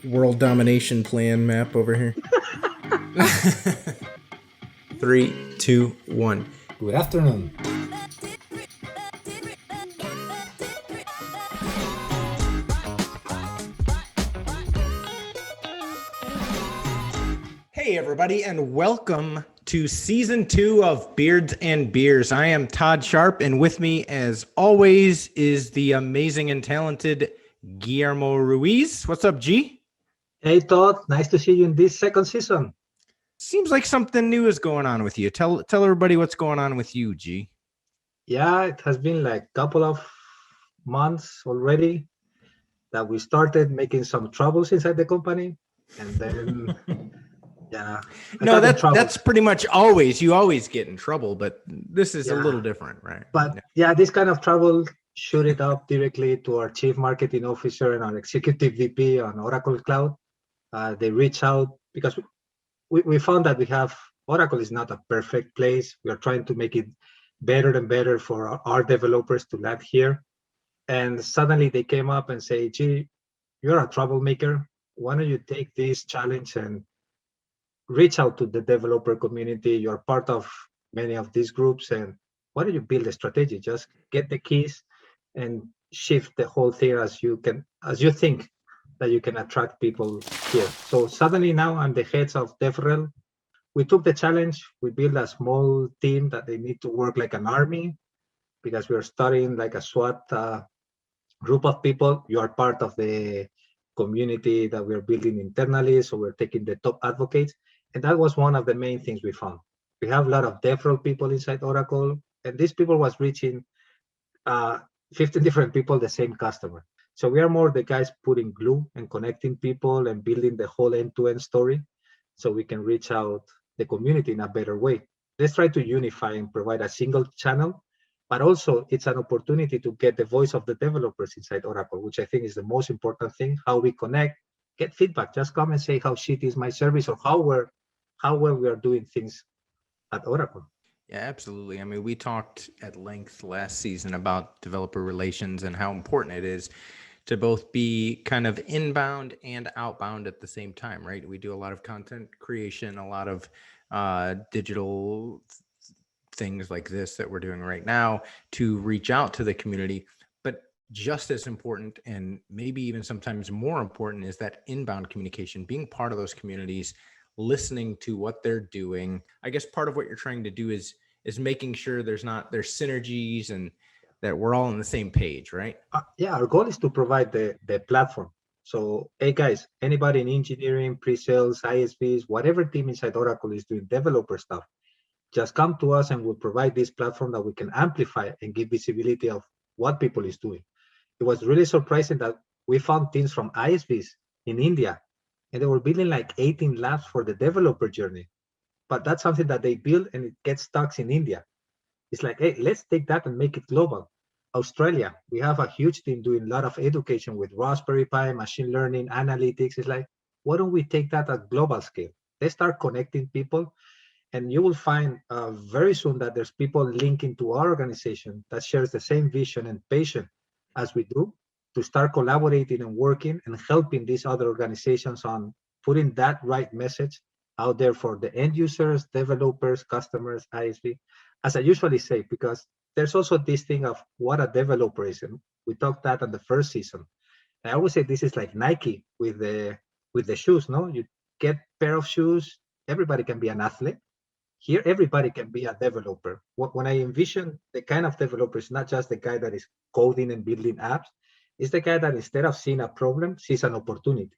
world domination plan map over here. 3, 2, 1. Good afternoon. Hey, everybody, and welcome to season 2 of Beards and Beers. I am Todd Sharp, and with me, as always, is the amazing and talented Guillermo Ruiz. What's up, G? Hey, Todd. Nice to see you in this second season. Seems like something new is going on with you. Tell everybody what's going on with you, G. Yeah, it has been like a couple of months already that we started making some troubles inside the company. And then, yeah, I No, got in trouble. that's pretty much always. You always get in trouble, but this is a Yeah, little different, right? but yeah, this kind of trouble shoot it up directly to our chief marketing officer and our executive VP on Oracle Cloud. They reach out because we found that we have Oracle is not a perfect place. We are trying to make it better and better for our developers to land here. And suddenly they came up and say, gee, you're a troublemaker. Why don't you take this challenge and reach out to the developer community? You're part of many of these groups. And why don't you build a strategy? Just get the keys and shift the whole thing as you think that you can attract people here. So suddenly now I'm the head of DevRel. We took the challenge. We built a small team that they need to work like an army because we are studying like a SWAT group of people. You are part of the community that we're building internally. So we're taking the top advocates. And that was one of the main things we found. We have a lot of DevRel people inside Oracle, and these people was reaching uh, 15 different people, the same customer. So we are more the guys putting glue and connecting people and building the whole end-to-end story so we can reach out the community in a better way. Let's try to unify and provide a single channel, but also it's an opportunity to get the voice of the developers inside Oracle, which I think is the most important thing, how we connect, get feedback. Just come and say how shit is my service or how well we are doing things at Oracle. Yeah, absolutely. I mean, we talked at length last season about developer relations and how important it is to both be kind of inbound and outbound at the same time, right? We do a lot of content creation, a lot of digital things like this that we're doing right now to reach out to the community. But just as important, and maybe even sometimes more important, is that inbound communication, being part of those communities, listening to what they're doing. I guess part of what you're trying to do is making sure there's synergies and that we're all on the same page, right? Yeah, our goal is to provide the platform. So, hey guys, anybody in engineering, pre-sales, ISVs, whatever team inside Oracle is doing developer stuff, just come to us and we'll provide this platform that we can amplify and give visibility of what people is doing. It was really surprising that we found teams from ISVs in India, and they were building like 18 labs for the developer journey. But that's something that they build and it gets stuck in India. It's like, hey, let's take that and make it global. Australia, we have a huge team doing a lot of education with Raspberry Pi, machine learning, analytics. It's like, why don't we take that at global scale? Let's start connecting people, and you will find very soon that there's people linking to our organization that shares the same vision and passion as we do to start collaborating and working and helping these other organizations on putting that right message out there for the end users, developers, customers, ISV, as I usually say, because there's also this thing of what a developer is. And we talked that on the first season. I always say this is like Nike with the shoes, no? You get pair of shoes, everybody can be an athlete. Here, everybody can be a developer. When I envision the kind of developer, it's not just the guy that is coding and building apps. It's the guy that instead of seeing a problem, sees an opportunity.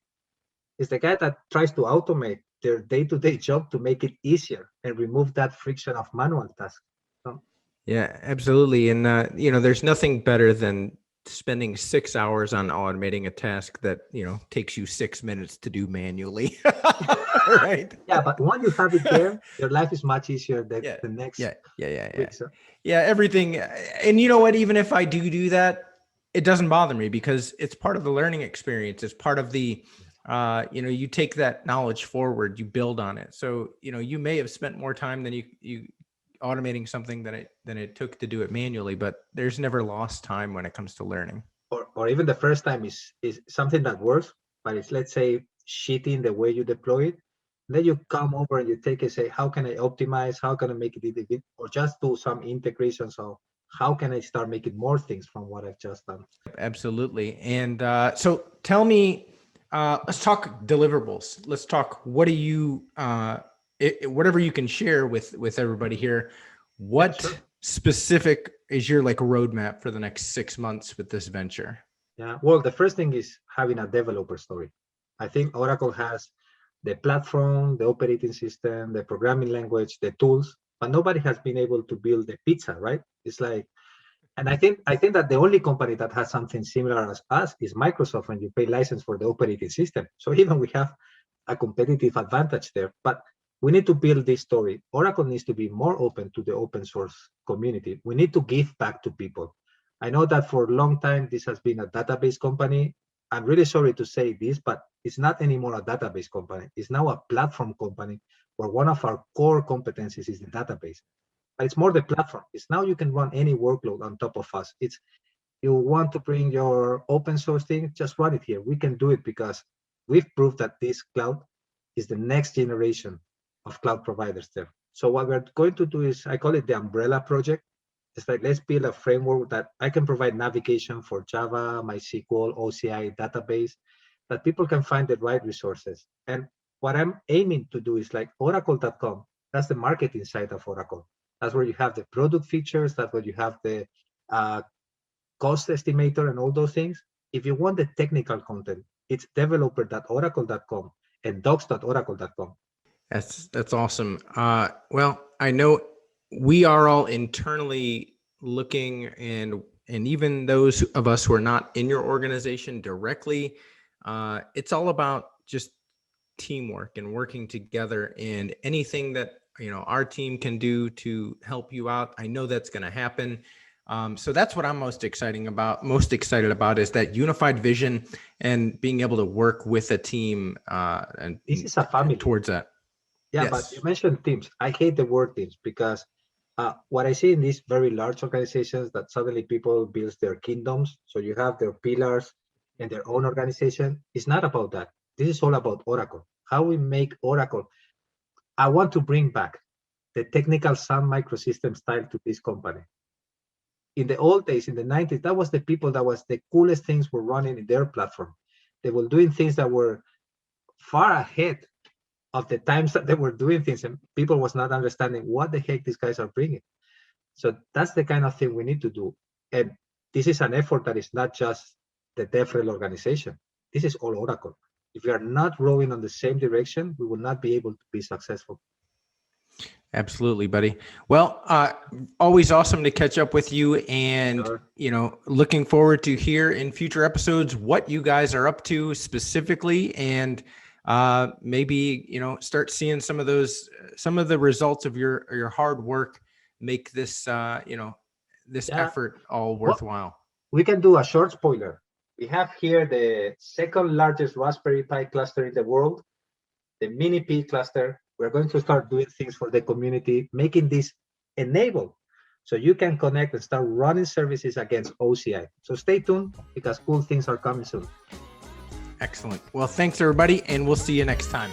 It's the guy that tries to automate their day-to-day job to make it easier and remove that friction of manual tasks. So, Yeah, absolutely. And, there's nothing better than spending 6 hours on automating a task that, takes you 6 minutes to do manually. Right. yeah, but once you have it there, your life is much easier Yeah. the next Yeah. week. So, Yeah. Everything. And you know what? Even if I do that, it doesn't bother me because it's part of the learning experience. It's part of the, you take that knowledge forward, you build on it. So, you may have spent more time than you automating something than it took to do it manually, but there's never lost time when it comes to learning. or even the first time is something that works, but it's, let's say shitty in the way you deploy it. Then you come over and you take and say, how can I optimize? How can I make it, or just do some integration? So how can I start making more things from what I've just done? Absolutely. And so tell me, let's talk deliverables. Let's talk, what do you, whatever you can share with everybody here, what Sure. specific is your like roadmap for the next 6 months with this venture? Yeah, well, the first thing is having a developer story. I think Oracle has the platform, the operating system, the programming language, the tools, but nobody has been able to build the pizza, right? It's like, and I think that the only company that has something similar as us is Microsoft when you pay license for the operating system. So even we have a competitive advantage there. But we need to build this story. Oracle needs to be more open to the open source community. We need to give back to people. I know that for a long time, this has been a database company. I'm really sorry to say this, but it's not anymore a database company. It's now a platform company where one of our core competencies is the database. But it's more the platform. It's now you can run any workload on top of us. It's you want to bring your open source thing, just run it here. We can do it because we've proved that this cloud is the next generation of cloud providers there. So what we're going to do is, I call it the umbrella project. It's like, let's build a framework that I can provide navigation for Java, MySQL, OCI database, that people can find the right resources. And what I'm aiming to do is like oracle.com. That's the marketing side of Oracle. That's where you have the product features. That's where you have the uh, cost estimator and all those things. If you want the technical content, it's developer.oracle.com and docs.oracle.com. That's awesome. Well, I know we are all internally looking, and even those of us who are not in your organization directly, it's all about just teamwork and working together, and anything that our team can do to help you out, I know that's going to happen. So that's what I'm most excited about is that unified vision and being able to work with a team and This is a family. towards that. Yeah, Yes. but you mentioned teams. I hate the word teams because what I see in these very large organizations, that suddenly people build their kingdoms. So you have their pillars and their own organization. It's not about that. This is all about Oracle. How we make Oracle. I want to bring back the technical Sun Microsystem style to this company. In the old days, in the 90s, that was the people that was the coolest things were running in their platform. They were doing things that were far ahead of the times that they were doing things, and people was not understanding what the heck these guys are bringing. So that's the kind of thing we need to do. And this is an effort that is not just the DevRel organization. This is all Oracle. If we are not rowing on the same direction, we will not be able to be successful. Absolutely, buddy. Well, always awesome to catch up with you, and Sure. looking forward to hear in future episodes what you guys are up to specifically, and maybe start seeing some of the results of your hard work make this this Yeah. effort all Well, worthwhile. we can do a short spoiler. We have here the second largest Raspberry Pi cluster in the world, the mini P cluster. We're going to start doing things for the community, making this enabled so you can connect and start running services against OCI. So stay tuned because cool things are coming soon. Excellent. Well, thanks everybody, and we'll see you next time.